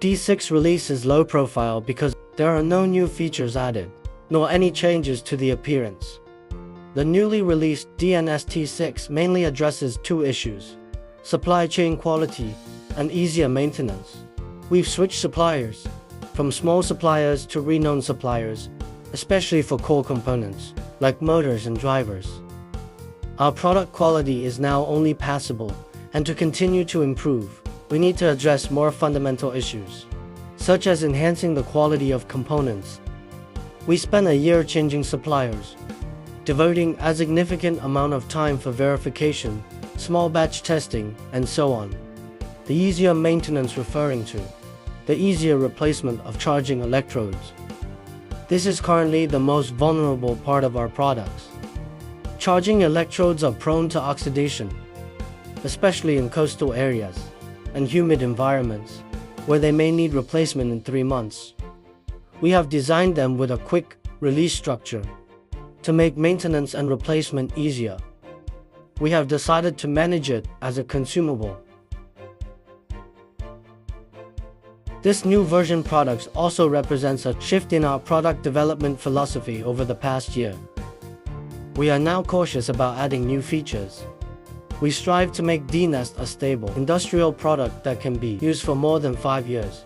D6 release is low profile because there are no new features added, nor any changes to the appearance. The newly released DNS-T6 mainly addresses two issues: supply chain quality and easier maintenance. We've switched suppliers from small suppliers to renowned suppliers, especially for core components like motors and drivers. Our product quality is now only passable, and to continue to improve, we need to address more fundamental issues, such as enhancing the quality of components. We spent a year changing suppliers, devoting a significant amount of time for verification, small batch testing, and so on. The easier maintenance referring to the easier replacement of charging electrodes. This is currently the most vulnerable part of our products. Charging electrodes are prone to oxidation, especially in coastal areas and humid environments, where they may need replacement in 3 months. We have designed them with a quick release structure to make maintenance and replacement easier. We have decided to manage it as a consumable. This new version products also represents a shift in our product development philosophy over the past year. We are now cautious about adding new features. We strive to make DNest a stable, industrial product that can be used for more than 5 years.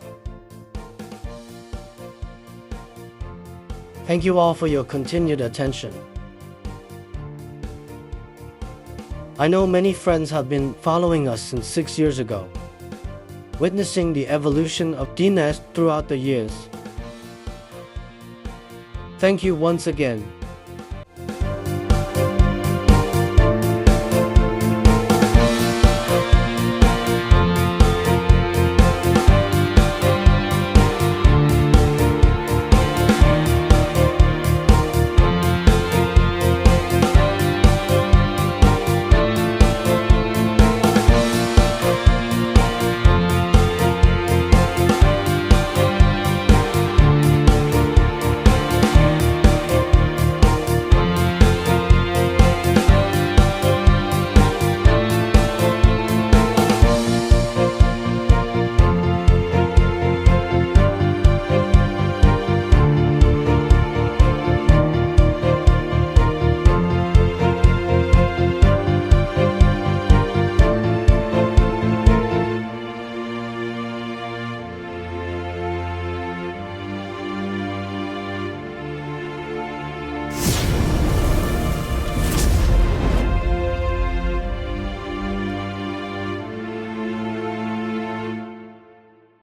Thank you all for your continued attention. I know many friends have been following us since 6 years ago, witnessing the evolution of DNest throughout the years. Thank you once again.